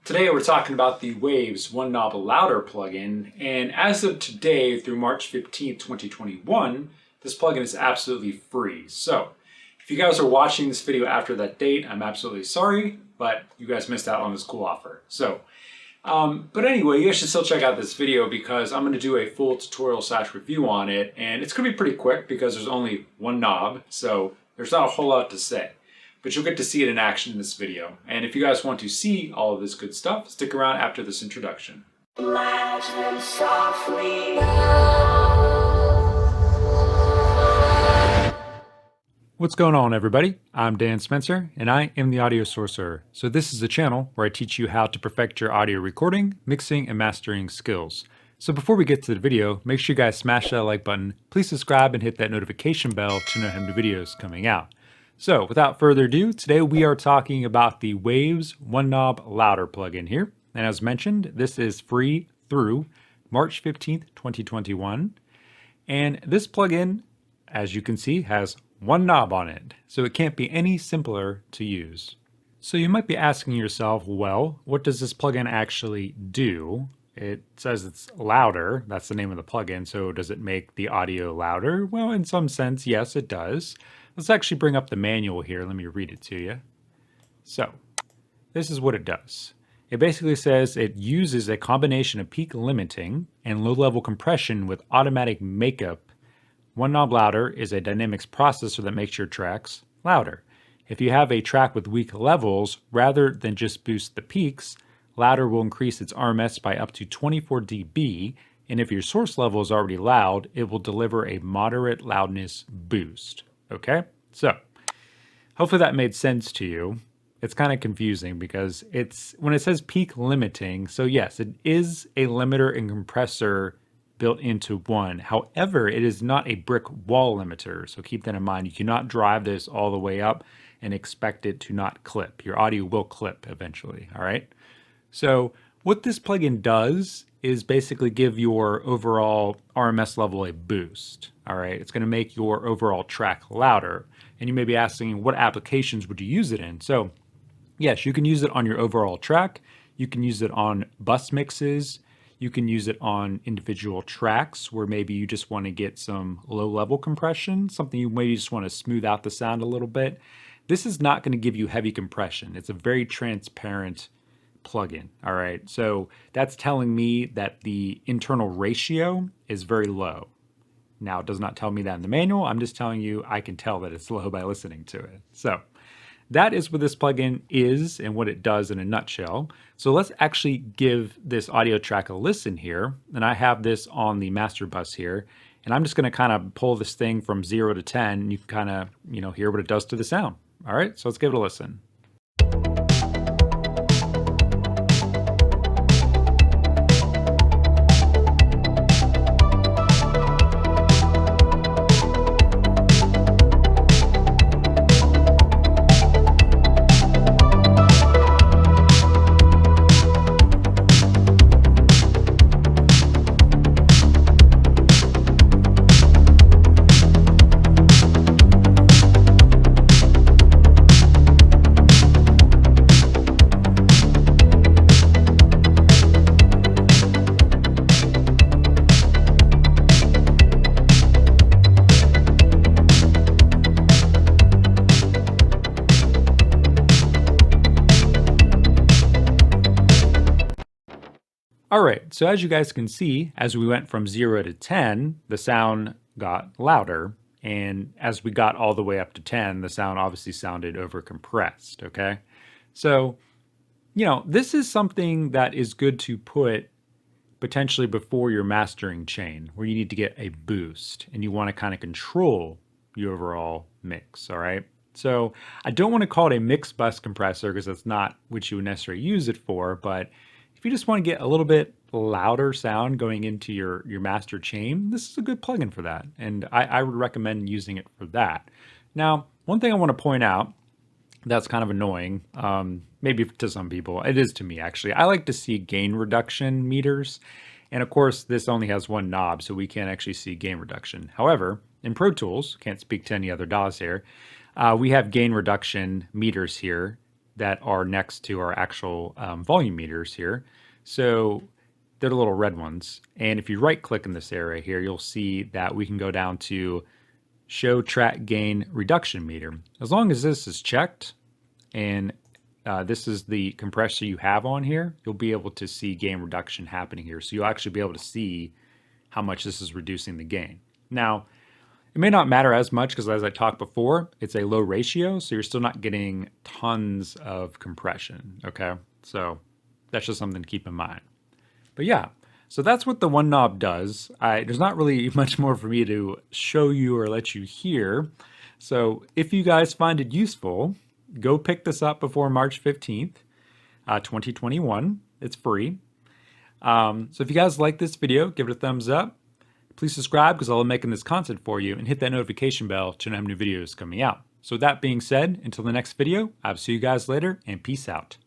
Today we're talking about the Waves OneKnob Louder plugin, and as of today through March 15th, 2021, this plugin is absolutely free. So if you guys are watching this video after that date, I'm absolutely sorry, but you guys missed out on this cool offer. But anyway, you guys should still check out this video because I'm going to do a full tutorial / review on it, and it's going to be pretty quick because there's only one knob, so there's not a whole lot to say. But you'll get to see it in action in this video. And if you guys want to see all of this good stuff, stick around after this introduction. What's going on, everybody? I'm Dan Spencer, and I am the Audio Sorcerer. So this is a channel where I teach you how to perfect your audio recording, mixing, and mastering skills. So before we get to the video, make sure you guys smash that like button, please subscribe and hit that notification bell to know when new videos coming out. So without further ado, today we are talking about the Waves OneKnob Louder plugin here. And as mentioned, this is free through March 15th, 2021. And this plugin, as you can see, has one knob on it. So it can't be any simpler to use. So you might be asking yourself, well, what does this plugin actually do? It says it's louder. That's the name of the plugin. So does it make the audio louder? Well, in some sense, yes, it does. Let's actually bring up the manual here. Let me read it to you. So this is what it does. It basically says it uses a combination of peak limiting and low-level compression with automatic makeup. OneKnob Louder is a dynamics processor that makes your tracks louder. If you have a track with weak levels, rather than just boost the peaks, Louder will increase its RMS by up to 24 dB, and if your source level is already loud, it will deliver a moderate loudness boost. Okay, so hopefully that made sense to you. It's kind of confusing because when it says peak limiting, so yes, it is a limiter and compressor built into one. However, it is not a brick wall limiter, so keep that in mind. You cannot drive this all the way up and expect it to not clip. Your audio will clip eventually, all right? So what this plugin does is basically give your overall RMS level a boost. All right, it's going to make your overall track louder. And you may be asking, what applications would you use it in? So yes, you can use it on your overall track. You can use it on bus mixes. You can use it on individual tracks where maybe you just want to get some low level compression, something you maybe just want to smooth out the sound a little bit. This is not going to give you heavy compression. It's a very transparent plugin. All right, so that's telling me that the internal ratio is very low. Now, it does not tell me that in the manual. I'm just telling you I can tell that it's low by listening to it. So that is what this plugin is and what it does in a nutshell. So let's actually give this audio track a listen here. And I have this on the master bus here. And I'm just going to kind of pull this thing from 0 to 10. And you can kind of, hear what it does to the sound. All right, so let's give it a listen. All right, so as you guys can see, as we went from 0 to 10, the sound got louder. And as we got all the way up to 10, the sound obviously sounded overcompressed, okay? So, this is something that is good to put potentially before your mastering chain, where you need to get a boost and you want to kind of control your overall mix, all right? So I don't want to call it a mixbus compressor because that's not what you would necessarily use it for, but if you just want to get a little bit louder sound going into your master chain, this is a good plugin for that. And I would recommend using it for that. Now, one thing I want to point out that's kind of annoying, maybe to some people, it is to me actually. I like to see gain reduction meters. And of course, this only has one knob, so we can't actually see gain reduction. However, in Pro Tools, can't speak to any other DAWs here, we have gain reduction meters here that are next to our actual volume meters here. So they're the little red ones. And if you right click in this area here, you'll see that we can go down to show track gain reduction meter. As long as this is checked and this is the compressor you have on here, you'll be able to see gain reduction happening here. So you'll actually be able to see how much this is reducing the gain. Now, it may not matter as much because as I talked before, it's a low ratio, so you're still not getting tons of compression, okay? So that's just something to keep in mind. But yeah, so that's what the one knob does. There's not really much more for me to show you or let you hear. So if you guys find it useful, go pick this up before March 15th, 2021. It's free. So if you guys like this video, give it a thumbs up. Please subscribe because I'll be making this content for you, and hit that notification bell to know how new videos coming out. So with that being said, until the next video, I'll see you guys later, and peace out.